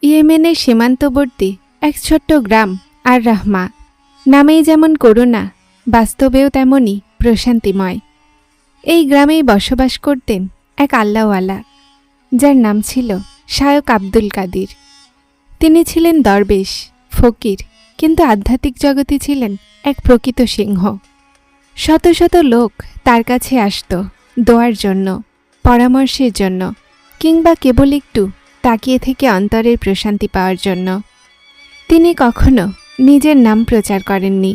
ইয়েমেনের সীমান্তবর্তী এক ছোট্ট গ্রাম আর রাহমা। নামেই যেমন করুণা, বাস্তবেও তেমনই প্রশান্তিময়। এই গ্রামেই বসবাস করতেন এক আল্লাহওয়ালা, যার নাম ছিল শায়ক আব্দুল কাদির। তিনি ছিলেন দরবেশ, ফকির, কিন্তু আধ্যাত্মিক জগতে ছিলেন এক প্রকৃত সিংহ। শত শত লোক তার কাছে আসত দোয়ার জন্য, পরামর্শের জন্য, কিংবা কেবল একটু তাকিয়ে থেকে অন্তরের প্রশান্তি পাওয়ার জন্য। তিনি কখনো নিজের নাম প্রচার করেননি।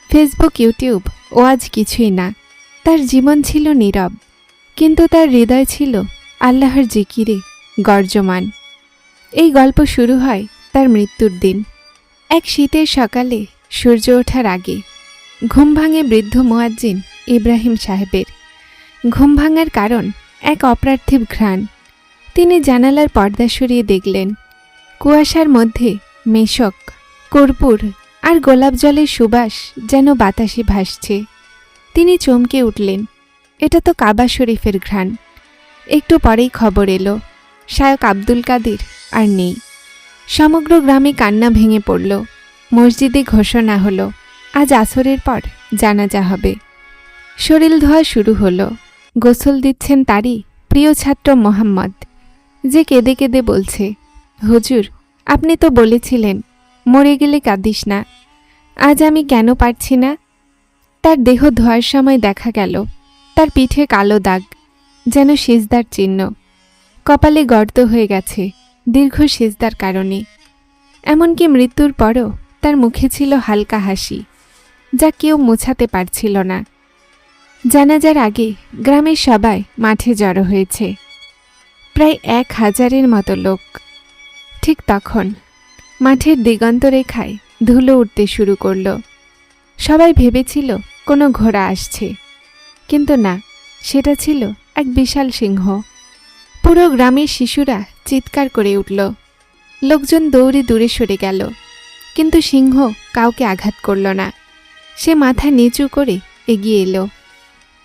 ফেসবুক, ইউটিউব ওয়াজ কিছুই না। তার জীবন ছিল নীরব, কিন্তু তার হৃদয় ছিল আল্লাহর জিকিরে গর্জমান। এই গল্প শুরু হয় তার মৃত্যুর দিন। এক শীতের সকালে সূর্য ওঠার আগে ঘুম ভাঙে বৃদ্ধ মুয়াজ্জিন ইব্রাহিম সাহেবের। ঘুম ভাঙার কারণ এক অপার্থিব ঘ্রাণ। তিনি জানালার পর্দা সরিয়ে দেখলেন কুয়াশার মধ্যে মেশক, কর্পূর আর গোলাপ জলের সুবাস যেন বাতাসে ভাসছে। তিনি চমকে উঠলেন, এটা তো কাবা শরীফের ঘ্রাণ। একটু পরেই খবর এলো, শায়ক আব্দুল কাদির আর নেই। সমগ্র গ্রামে কান্না ভেঙে পড়ল। মসজিদে ঘোষণা হলো, আজ আসরের পর জানাজা হবে। শরীর ধোয়া শুরু হলো। গোসল দিচ্ছেন তারই প্রিয় ছাত্র মোহাম্মদ, যে কেঁদে কেঁদে বলছে, হুজুর, আপনি তো বলেছিলেন মরে গেলে কাঁদিস না। আজ আমি কেন পারছি না? তার দেহ ধোয়ার সময় দেখা গেল তার পিঠে কালো দাগ, যেন সিজদার চিহ্ন। কপালে গর্ত হয়ে গেছে দীর্ঘ সিজদার কারণে। এমনকি মৃত্যুর পরও তার মুখে ছিল হালকা হাসি, যা কেউ মোছাতে পারছিল না। জানাজার আগে গ্রামের সবাই মাঠে জড়ো হয়েছে, প্রায় 1000-এর মতো লোক। ঠিক তখন মাঠের দিগন্ত রেখায় ধুলো উঠতে শুরু করল। সবাই ভেবেছিল কোনো ঘোড়া আসছে, কিন্তু না, সেটা ছিল এক বিশাল সিংহ। পুরো গ্রামের শিশুরা চিৎকার করে উঠল। লোকজন দৌড়ে দূরে সরে গেল, কিন্তু সিংহ কাউকে আঘাত করল না। সে মাথা নিচু করে এগিয়ে এলো।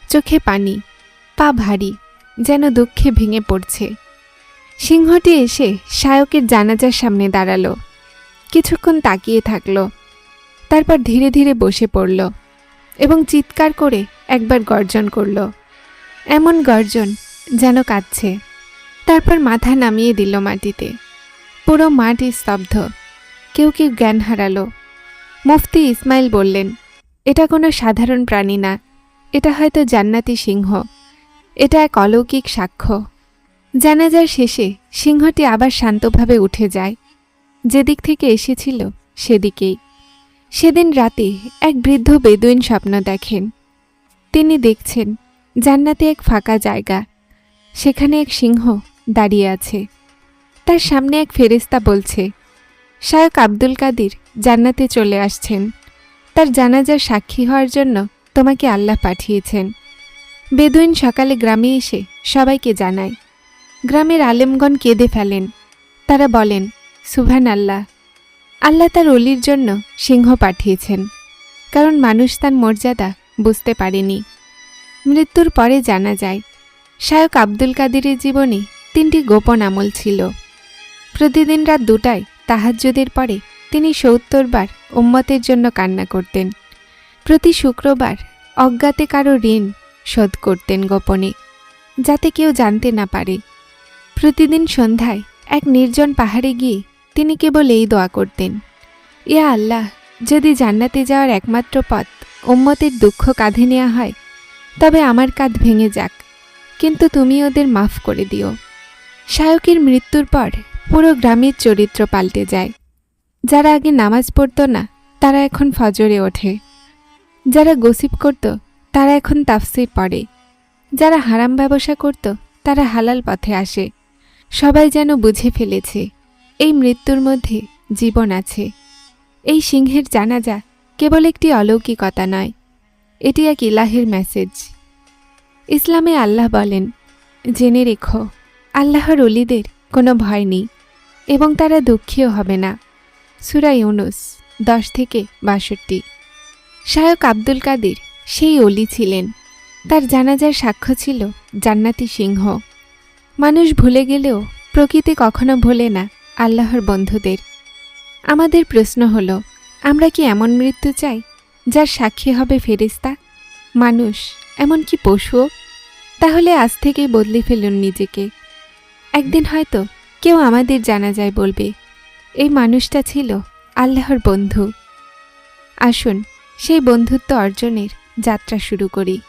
চোখে পানি, পা ভারী, যেন দুঃখে ভেঙে পড়ছে। সিংহটি এসে শায়কের জানাজার সামনে দাঁড়ালো। কিছুক্ষণ তাকিয়ে থাকল, তারপর ধীরে ধীরে বসে পড়ল এবং চিৎকার করে একবার গর্জন করল, এমন গর্জন যেন কাঁদছে। তারপর মাথা নামিয়ে দিল মাটিতে। পুরো মাটি স্তব্ধ। কেউ কেউ জ্ঞান হারালো। মুফতি ইসমাইল বললেন, এটা কোনো সাধারণ প্রাণী না, এটা হয়তো জান্নাতি সিংহ। এটা এক অলৌকিক সাক্ষ্য। জানাজার শেষে সিংহটি আবার শান্তভাবে উঠে যায়, যেদিক থেকে এসেছিল সেদিকেই। সেদিন রাতে এক বৃদ্ধ বেদুইন স্বপ্ন দেখেন। তিনি দেখছেন জান্নাতে এক ফাঁকা জায়গা, সেখানে এক সিংহ দাঁড়িয়ে আছে। তার সামনে এক ফেরেশতা বলছে, শায়ক আব্দুল কাদির জান্নাতে চলে আসছেন। তার জানাজার সাক্ষী হওয়ার জন্য তোমাকে আল্লাহ পাঠিয়েছেন। বেদুইন সকালে গ্রামে এসে সবাইকে জানায়। গ্রামের আলেমগণ কেঁদে ফেলেন। তারা বলেন, সুবহান আল্লাহ, আল্লাহ তার অলির জন্য সিংহ পাঠিয়েছেন, কারণ মানুষ তার মর্যাদা বুঝতে পারেনি। মৃত্যুর পরে জানা যায় শায়ক আব্দুল কাদিরের জীবনে 3টি গোপন আমল ছিল। প্রতিদিন রাত 2টায় তাহাজ্জুদের পরে তিনি 70 বার উম্মতের জন্য কান্না করতেন। প্রতি শুক্রবার অজ্ঞাতে কারো ঋণ শোধ করতেন গোপনে, যাতে কেউ জানতে না পারে। প্রতিদিন সন্ধ্যায় এক নির্জন পাহাড়ে গিয়ে তিনি কেবল এই দোয়া করতেন, ইয়া আল্লাহ, যদি জান্নাতে যাওয়ার একমাত্র পথ উম্মতের দুঃখ কাঁধে নেওয়া হয়, তবে আমার কাঁধ ভেঙে যাক, কিন্তু তুমি ওদের মাফ করে দিও। শায়কের মৃত্যুর পর পুরো গ্রামের চরিত্র পাল্টে যায়। যারা আগে নামাজ পড়ত না, তারা এখন ফজরে ওঠে। যারা গসিপ করত, তারা এখন তাফসির পড়ে। যারা হারাম ব্যবসা করত, তারা হালাল পথে আসে। সবাই যেন বুঝে ফেলেছে এই মৃত্যুর মধ্যে জীবন আছে। এই সিংহের জানাজা কেবল একটি অলৌকিকতা নয়, এটি এক ইলাহের মেসেজ। ইসলামে আল্লাহ বলেন, জেনে রেখো, আল্লাহর ওলিদের কোনো ভয় নেই এবং তারা দুঃখীও হবে না। সূরা ইউনুস 10-62। শায়ক আব্দুল কাদির সেই অলি ছিলেন। তার জানাজার সাক্ষ্য ছিল জান্নাতি সিংহ। মানুষ ভুলে গেলেও প্রকৃতি কখনো ভোলে না আল্লাহর বন্ধুদের। আমাদের প্রশ্ন হলো, আমরা কি এমন মৃত্যু চাই যার সাক্ষী হবে ফেরেশতা, মানুষ, এমনকি পশুও? তাহলে আজ থেকেই বদলে ফেলুন নিজেকে। একদিন হয়তো কেউ আমাদের জানাজায় বলবে, এই মানুষটা ছিল আল্লাহর বন্ধু। আসুন সেই বন্ধুত্ব অর্জনের যাত্রা শুরু করি।